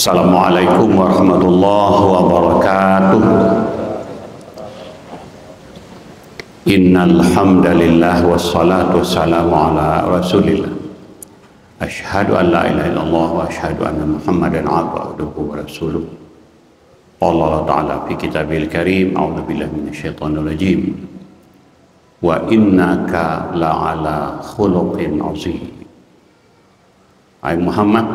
Assalamualaikum warahmatullahi wabarakatuh. Innal hamdalillah wassalatu wassalamu ala Rasulillah. Asyhadu an la ilaha illallah wa asyhadu anna Muhammadan abduhu wa rasuluh. Allah Ta'ala fi kitabil karim, a'udzu billahi minasyaitonir rajim. Wa innaka la'ala khuluqin 'azim. Hai Muhammad,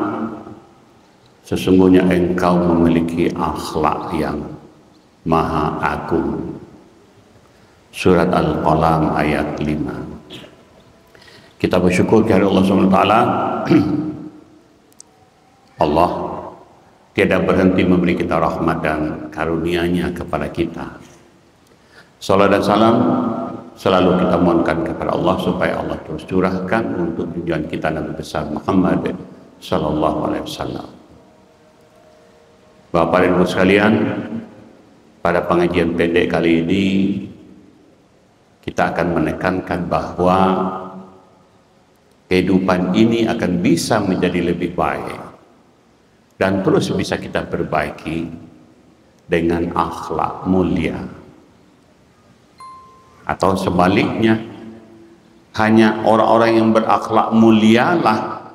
sesungguhnya engkau memiliki akhlak yang maha agung. Surat Al-Qalam ayat 5. Kita bersyukur kepada Allah SWT. Allah tiada berhenti memberi kita rahmat dan karunia-Nya kepada kita. Salat dan salam selalu kita mohonkan kepada Allah supaya Allah terus curahkan untuk tujuan kita Nabi besar Muhammad sallallahu alaihi wasallam. Bapak dan Ibu sekalian, pada pengajian pendek kali ini kita akan menekankan bahwa kehidupan ini akan bisa menjadi lebih baik dan terus bisa kita perbaiki dengan akhlak mulia. Atau sebaliknya, hanya orang-orang yang berakhlak mulialah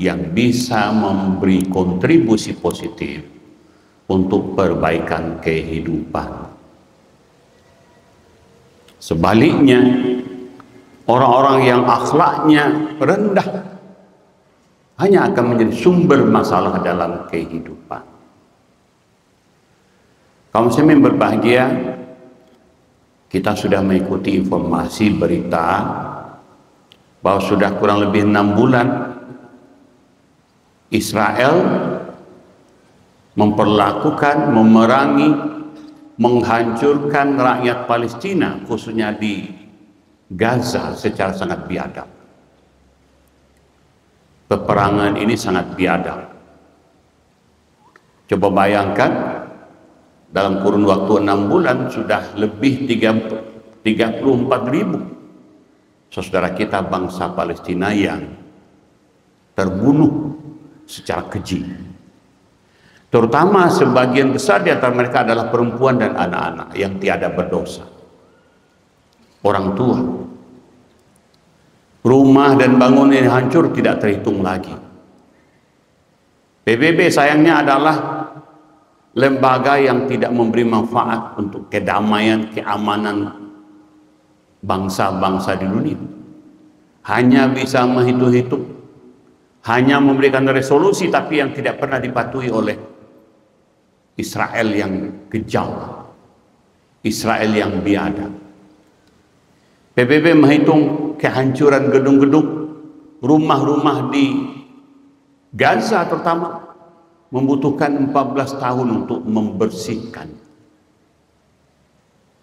yang bisa memberi kontribusi positif untuk perbaikan kehidupan. Sebaliknya, orang-orang yang akhlaknya rendah hanya akan menjadi sumber masalah dalam kehidupan. Kaum muslimin berbahagia, kita sudah mengikuti informasi berita bahwa sudah kurang lebih 6 bulan Israel memperlakukan, memerangi, menghancurkan rakyat Palestina, khususnya di Gaza, secara sangat biadab. Peperangan ini sangat biadab. Coba bayangkan, dalam kurun waktu 6 bulan sudah lebih 34.000 saudara kita bangsa Palestina yang terbunuh secara keji. Terutama sebagian besar di antara mereka adalah perempuan dan anak-anak yang tiada berdosa. Orang tua. Rumah dan bangunan yang hancur tidak terhitung lagi. PBB sayangnya adalah lembaga yang tidak memberi manfaat untuk kedamaian, keamanan bangsa-bangsa di dunia. Hanya bisa menghitung-hitung, hanya memberikan resolusi tapi yang tidak pernah dipatuhi oleh Israel yang kejam, Israel yang biadab. PBB menghitung kehancuran gedung-gedung, rumah-rumah di Gaza terutama membutuhkan 14 tahun untuk membersihkan.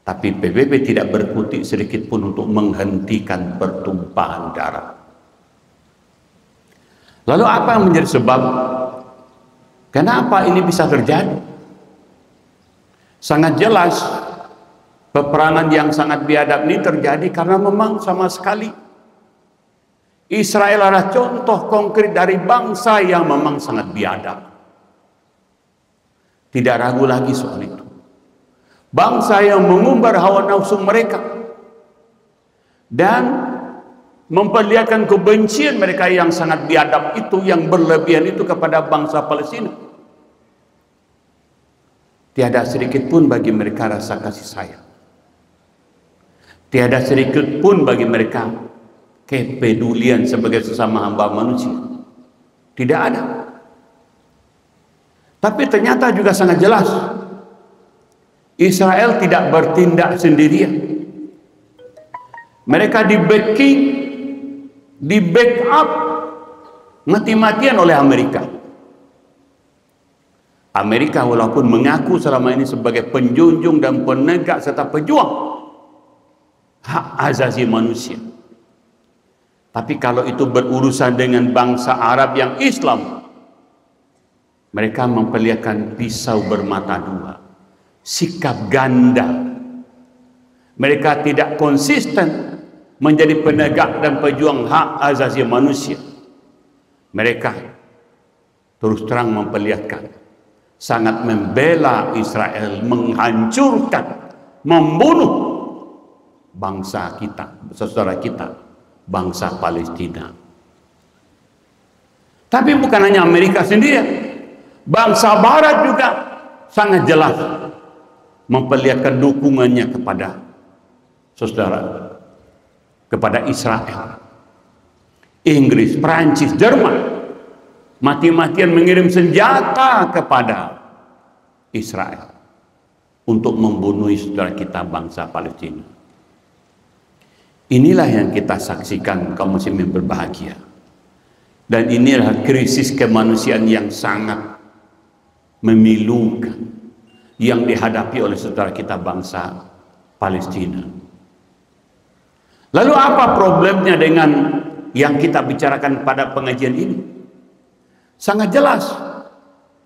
Tapi PBB tidak berkutik sedikit pun untuk menghentikan pertumpahan darah. Lalu apa yang menjadi sebab? Kenapa ini bisa terjadi? Sangat jelas, peperangan yang sangat biadab ini terjadi karena memang sama sekali Israel adalah contoh konkret dari bangsa yang memang sangat biadab. Tidak ragu lagi soal itu. Bangsa yang mengumbar hawa nafsu mereka dan memperlihatkan kebencian mereka yang sangat biadab itu, yang berlebihan itu kepada bangsa Palestina. Tiada sedikit pun bagi mereka rasa kasih sayang. Tiada sedikit pun bagi mereka kepedulian sebagai sesama hamba manusia. Tidak ada. Tapi ternyata juga sangat jelas, Israel tidak bertindak sendirian. Mereka di-backing, di-backup mati-matian oleh Amerika. Amerika walaupun mengaku selama ini sebagai penjunjung dan penegak serta pejuang hak asasi manusia, tapi kalau itu berurusan dengan bangsa Arab yang Islam, mereka memperlihatkan pisau bermata dua, sikap ganda. Mereka tidak konsisten menjadi penegak dan pejuang hak asasi manusia. Mereka terus terang memperlihatkan sangat membela Israel, menghancurkan, membunuh bangsa kita, saudara kita, bangsa Palestina. Tapi bukan hanya Amerika sendiri, bangsa Barat juga sangat jelas memperlihatkan dukungannya kepada saudara, kepada Israel. Inggris, Perancis, Jerman mati-matian mengirim senjata kepada Israel untuk membunuh saudara kita bangsa Palestina. Inilah yang kita saksikan kaum muslimin berbahagia. Dan ini adalah krisis kemanusiaan yang sangat memilukan yang dihadapi oleh saudara kita bangsa Palestina. Lalu apa problemnya dengan yang kita bicarakan pada pengajian ini? Sangat jelas,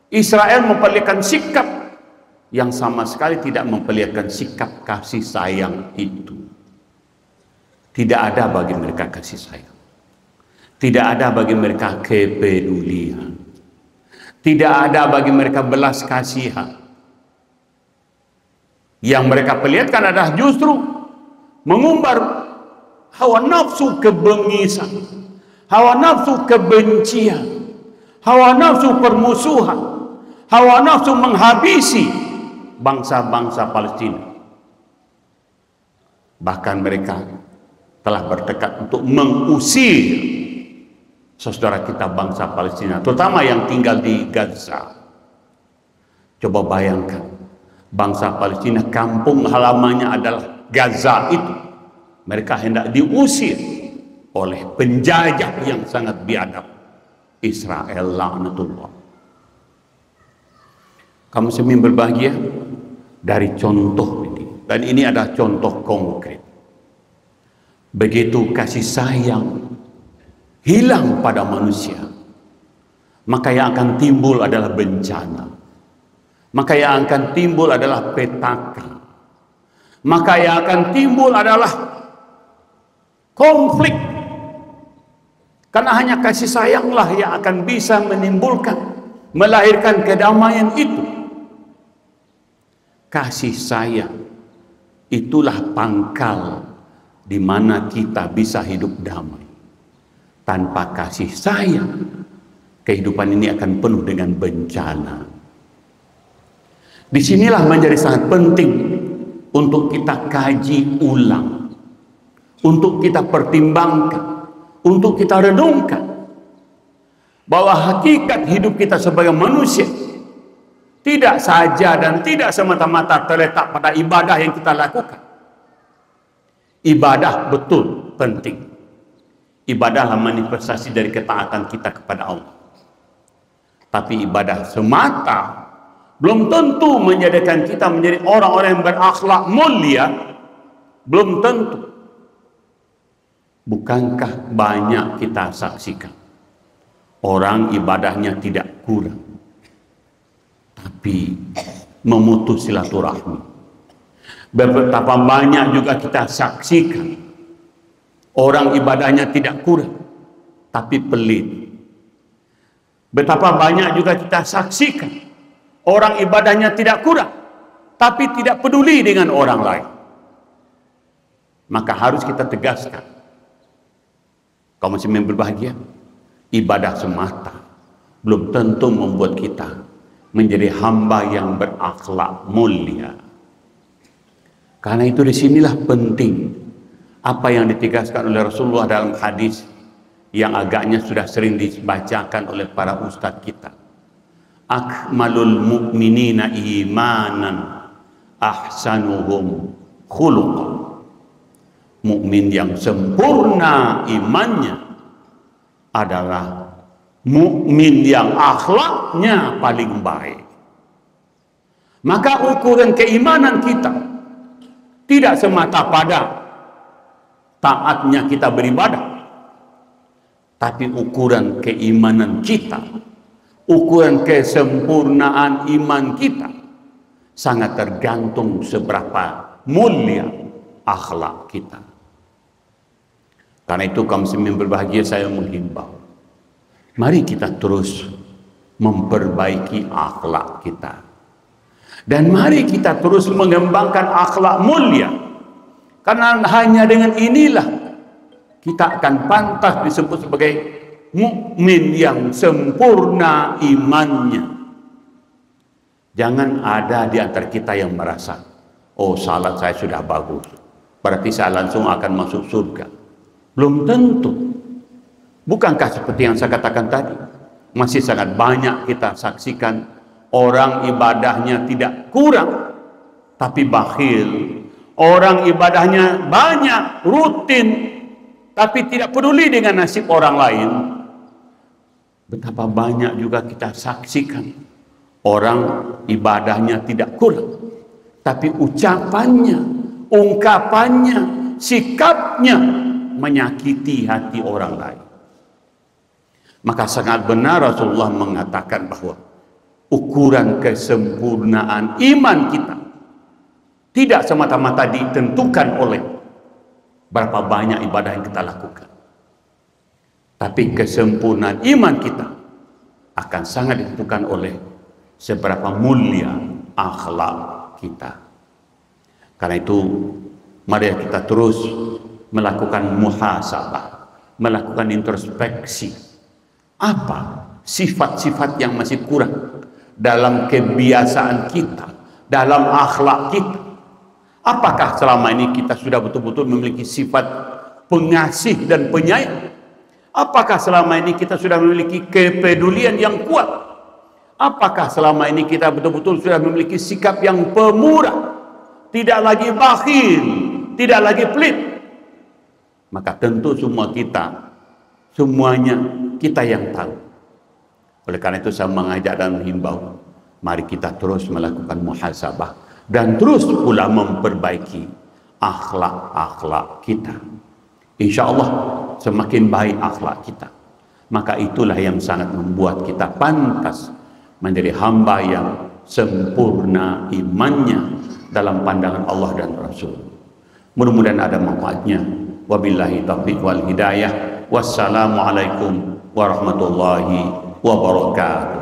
Israel memperlihatkan sikap yang sama sekali tidak memperlihatkan sikap kasih sayang itu. Tidak ada bagi mereka kasih sayang. Tidak ada bagi mereka kepedulian. Tidak ada bagi mereka belas kasihan. Yang mereka perlihatkan adalah justru mengumbar hawa nafsu kebengisan, hawa nafsu kebencian, hawa nafsu permusuhan, hawa nafsu menghabisi bangsa-bangsa Palestina. Bahkan mereka telah bertekad untuk mengusir saudara kita bangsa Palestina, terutama yang tinggal di Gaza. Coba bayangkan, bangsa Palestina kampung halamannya adalah Gaza itu. Mereka hendak diusir oleh penjajah yang sangat biadab, Israel laknatullah. Kamu muslimin berbahagia dari contoh ini, dan ini adalah contoh konkret. Begitu kasih sayang hilang pada manusia, maka yang akan timbul adalah bencana, maka yang akan timbul adalah petaka, maka yang akan timbul adalah konflik. Karena hanya kasih sayanglah yang akan bisa menimbulkan, melahirkan kedamaian itu. Kasih sayang itulah pangkal di mana kita bisa hidup damai. Tanpa kasih sayang, kehidupan ini akan penuh dengan bencana. Disinilah menjadi sangat penting untuk kita kaji ulang, untuk kita pertimbangkan, untuk kita renungkan bahwa hakikat hidup kita sebagai manusia tidak saja dan tidak semata-mata terletak pada ibadah yang kita lakukan. Ibadah betul penting. Ibadahlah manifestasi dari ketaatan kita kepada Allah. Tapi ibadah semata belum tentu menjadikan kita menjadi orang-orang yang berakhlak mulia. Belum tentu. Bukankah banyak kita saksikan orang ibadahnya tidak kurang, tapi memutus silaturahmi. Betapa banyak juga kita saksikan orang ibadahnya tidak kurang, tapi pelit. Betapa banyak juga kita saksikan orang ibadahnya tidak kurang, tapi tidak peduli dengan orang lain. Maka harus kita tegaskan, kaum muslimin berbahagia, ibadah semata belum tentu membuat kita menjadi hamba yang berakhlak mulia. Karena itu disinilah penting apa yang ditegaskan oleh Rasulullah dalam hadis yang agaknya sudah sering dibacakan oleh para ustadz kita. Akmalul mu'minina imanan ahsanuhum khuluqan. Mukmin yang sempurna imannya adalah mukmin yang akhlaknya paling baik. Maka ukuran keimanan kita tidak semata pada taatnya kita beribadah, tapi ukuran keimanan kita, ukuran kesempurnaan iman kita sangat tergantung seberapa mulia akhlak kita. Karena itu kaum muslimin berbahagia, saya menghimbau, mari kita terus memperbaiki akhlak kita. Dan mari kita terus mengembangkan akhlak mulia, karena hanya dengan inilah kita akan pantas disebut sebagai mukmin yang sempurna imannya. Jangan ada di antara kita yang merasa, oh salat saya sudah bagus, berarti saya langsung akan masuk surga. Belum tentu. Bukankah seperti yang saya katakan tadi, masih sangat banyak kita saksikan orang ibadahnya tidak kurang tapi bakhil, orang ibadahnya banyak, rutin, tapi tidak peduli dengan nasib orang lain. Betapa banyak juga kita saksikan orang ibadahnya tidak kurang, tapi ucapannya, ungkapannya, sikapnya menyakiti hati orang lain. Maka sangat benar Rasulullah mengatakan bahwa ukuran kesempurnaan iman kita tidak semata-mata ditentukan oleh berapa banyak ibadah yang kita lakukan, tapi kesempurnaan iman kita akan sangat ditentukan oleh seberapa mulia akhlak kita. Karena itu mari kita terus melakukan muhasabah, melakukan introspeksi. Apa sifat-sifat yang masih kurang dalam kebiasaan kita, dalam akhlak kita? Apakah selama ini kita sudah betul-betul memiliki sifat pengasih dan penyayang? Apakah selama ini kita sudah memiliki kepedulian yang kuat? Apakah selama ini kita betul-betul sudah memiliki sikap yang pemurah, tidak lagi bakhil, tidak lagi pelit? Maka tentu semua kita, semuanya kita yang tahu. Oleh karena itu saya mengajak dan menghimbau, mari kita terus melakukan muhasabah dan terus pula memperbaiki akhlak-akhlak kita. Insya Allah semakin baik akhlak kita, maka itulah yang sangat membuat kita pantas menjadi hamba yang sempurna imannya dalam pandangan Allah dan Rasul. Mudah-mudahan ada manfaatnya. Wabillahi taufiq wal hidayah. Wassalamualaikum warahmatullahi wabarakatuh.